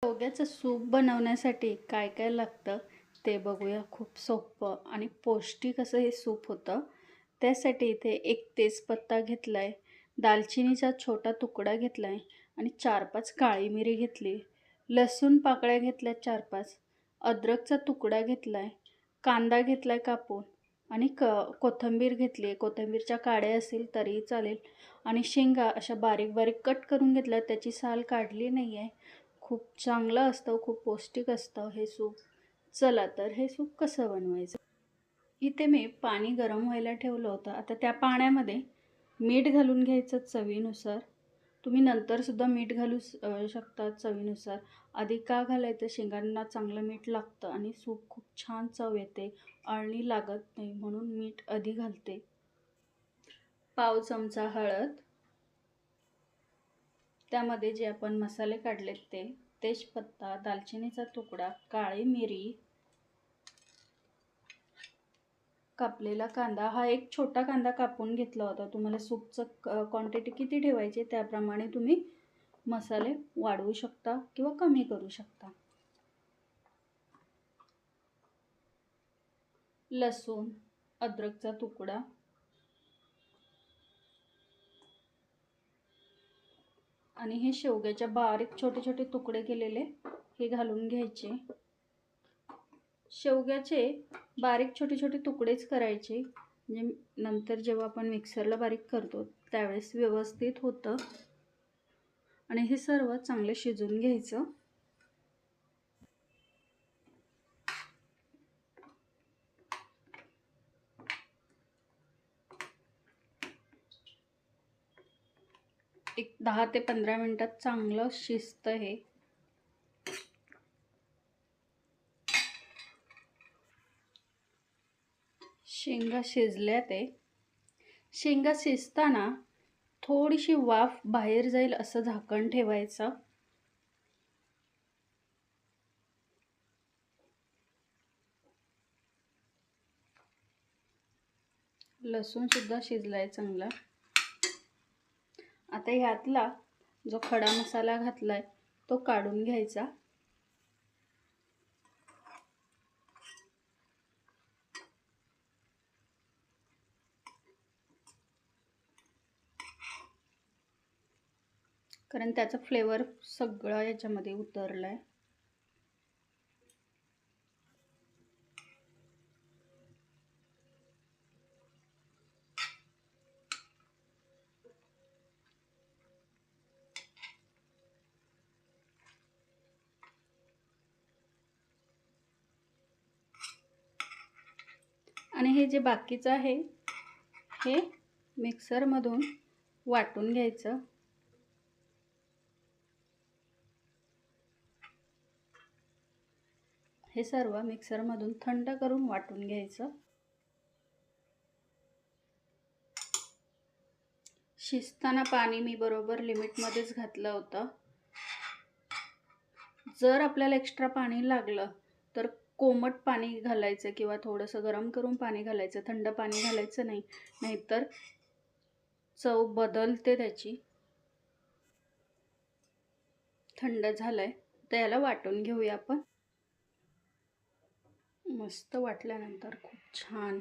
शेवग्याचं soup बनवण्यासाठी काय काय लागतं ते बघूया. खूप सोपं आणि पौष्टिक असं हे सूप होतं. त्यासाठी इथे एक तेजपत्ता घेतला आहे, दालचिनीचा छोटा तुकडा घेतला आहे आणि 4-5 काळी मिरी घेतली, लसूण पाकळ्या घेतल्या 4-5, अद्रकचा तुकडा घेतला आहे, कांदा घेतला आहे कापून आणि कोथिंबीर घेतली आहे. कोथिंबीरच्या काड्या असतील तरीही चालेल आणि शेंगा अशा बारीक बारीक कट करून घेतल्या, त्याची साल काढली नाही आहे. खूप चांगलं असतं, खूप पौष्टिक असतं हे सूप. चला तर हे सूप कसं बनवायचं. इथे मी पाणी गरम व्हायला ठेवलं होतं. आता त्या पाण्यामध्ये मीठ घालून घ्यायचं चवीनुसार. तुम्ही नंतरसुद्धा मीठ घालू शकता चवीनुसार. आधी का घालायचं, शेंगांना चांगलं मीठ लागतं आणि सूप खूप छान चव येते, अळणी लागत नाही, म्हणून मीठ आधी घालते. पाव चमचा हळद, त्यामध्ये जे आपण मसाले काढलेत ते, तेजपत्ता, दालचिनीचा तुकडा, काळी मिरी, कापलेला कांदा. हा एक छोटा कांदा कापून घेतला होता. तुम्हाला सूपचं क्वांटिटी किती ठेवायची त्याप्रमाणे तुम्ही मसाले वाढवू शकता किंवा कमी करू शकता. लसूण, अद्रकचा तुकडा आणि हे शेवग्याच्या बारीक छोटे छोटे तुकडे केलेले हे घालून घ्यायचे. शेवग्याचे बारीक छोटे छोटे तुकडेच करायचे, म्हणजे नंतर जेव्हा आपण मिक्सरला बारीक करतो त्यावेळेस व्यवस्थित होतं. आणि हे सर्व चांगले शिजवून घ्यायचं. एक 10 ते 15 मिनिटात चांगलं शिजतं हे. शेंगा शिजल्या ते. शेंगा शिजताना थोडीशी वाफ बाहेर जाईल असं झाकण ठेवायचं. लसूण सुद्धा शिजलाय चांगला. आता ह्यातला जो खडा मसाला घातलाय तो काढून घ्यायचा. कारण त्याचा फ्लेवर सगळा याच्यामध्ये उतरलाय. आणि हे जे बाकीचं आहे हे मिक्सरमधून वाटून घ्यायचं. हे सर्व मिक्सरमधून थंड करून वाटून घ्यायचं. शिजताना पाणी मी बरोबर लिमिटमध्येच घातलं होतं. जर आपल्याला एक्स्ट्रा पाणी लागलं तर कोमट पाणी घालायचं किंवा थोडंसं गरम करून पाणी घालायचं, थंड पाणी घालायचं नाही, नाहीतर चव बदलते त्याची. थंड झालंय तर याला वाटून घेऊया आपण. मस्त वाटल्यानंतर खूप छान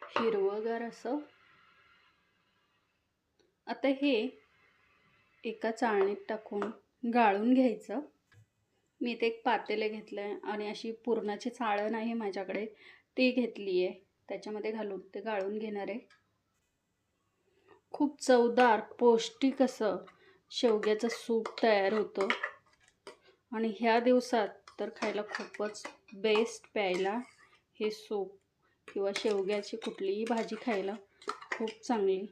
हिरवंगार असं. आता हे एका चाळणीत टाकून गाळून घ्यायचं. मी इथे एक पातेले घेतलंय आणि अशी पुरणाची चाळण आहे माझ्याकडे, ती घेतली आहे, त्याच्यामध्ये घालून ते गाळून घेणार आहे. खूप चवदार पौष्टिक असं शेवग्याचं सूप तयार होतं आणि ह्या दिवसात तर खायला खूपच बेस्ट. प्यायला हे सूप किंवा शेवग्याची कुठलीही भाजी खायला खूप चांगली.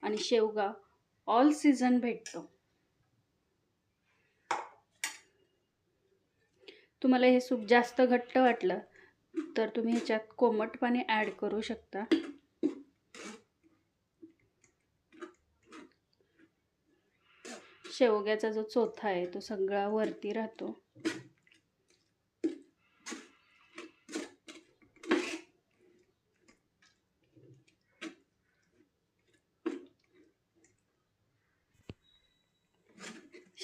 आणि शेवगा ऑल सीझन भेटतो. तुम्हाला हे सूप जास्त घट्ट वाटलं तर तुम्ही ह्याच्यात कोमट पाणी ॲड करू शकता. शेवग्याचा जो चोथा आहे तो सगळा वरती राहतो.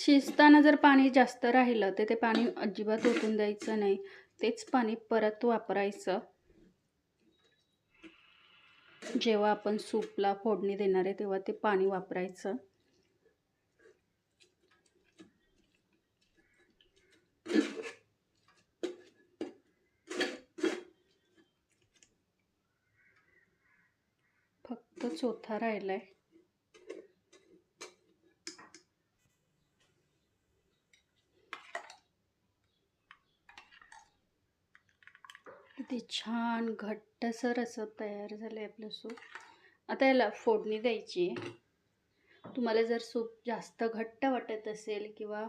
शिजताना जर पाणी जास्त राहिलं तर ते पाणी अजिबात ओतून द्यायचं नाही. तेच पाणी परत वापरायचं जेव्हा आपण सूपला फोडणी देणार आहे तेव्हा ते पाणी वापरायचं. फक्त चोथा राहिलाय. किती छान घट्टसर असं तयार झालंय आपलं सूप. आता याला फोडणी द्यायची आहे. तुम्हाला जर सूप जास्त घट्ट वाटत असेल किंवा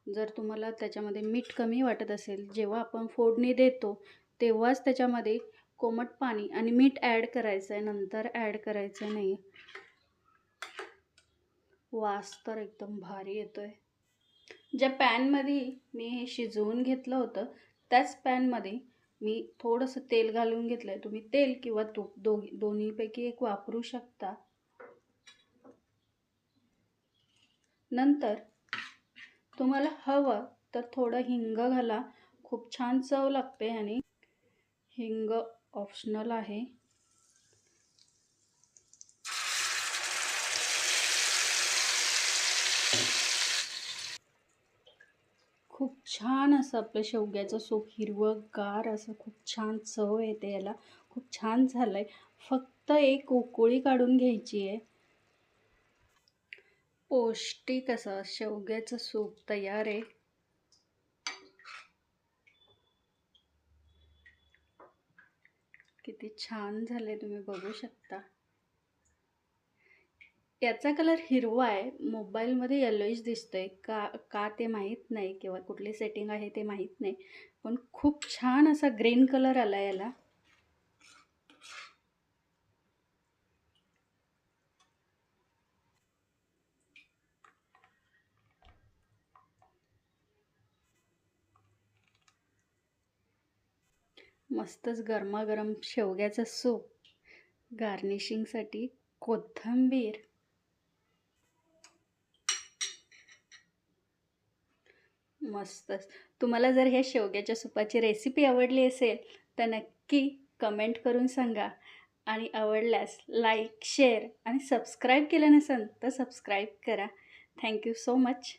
जर तुम्हाला त्याच्यामध्ये मीठ कमी वाटत असेल, जेव्हा आपण फोडणी देतो तेव्हाच त्याच्यामध्ये कोमट पाणी आणि मीठ ॲड करायचं आहे, नंतर ॲड करायचं नाही. वास तर एकदम भारी येतोय. ज्या पॅनमध्ये मी हे शिजवून घेतलं होतं त्याच पॅनमध्ये मी थोडंसं तेल घालून घेतलं आहे. तुम्ही तेल किंवा तूप दोन्हीपैकी एक वापरू शकता. नंतर तुम्हाला हवं तर थोडं हिंग घाला, खूप छान चव लागते आणि हिंग ऑप्शनल आहे. खूप छान असं आपलं शेवग्याचं सूप हिरवंगार असं खूप छान चव येते याला. खूप छान झालं आहे. फक्त एक उकळी काढून घ्यायची आहे. पौष्टिक असं शेवग्याचं सूप तयार आहे. किती छान झाले तुम्ही बघू शकता. याचा कलर हिरवा आहे. मोबाईलमध्ये येलोइश दिसतोय का का ते माहीत नाही किंवा कुठली सेटिंग आहे ते माहीत नाही. पण खूप छान असा ग्रीन कलर आला याला. मस्तच गरमागरम शेवग्याचं सूप. गार्निशिंगसाठी कोथिंबीर. मस्तच. तुम्हाला जर ह्या शेवग्याच्या सूपाची रेसिपी आवडली असेल तर नक्की कमेंट करून सांगा आणि आवडल्यास लाईक, शेअर आणि सबस्क्राईब केलं नसेल तर सबस्क्राईब करा. Thank you so much.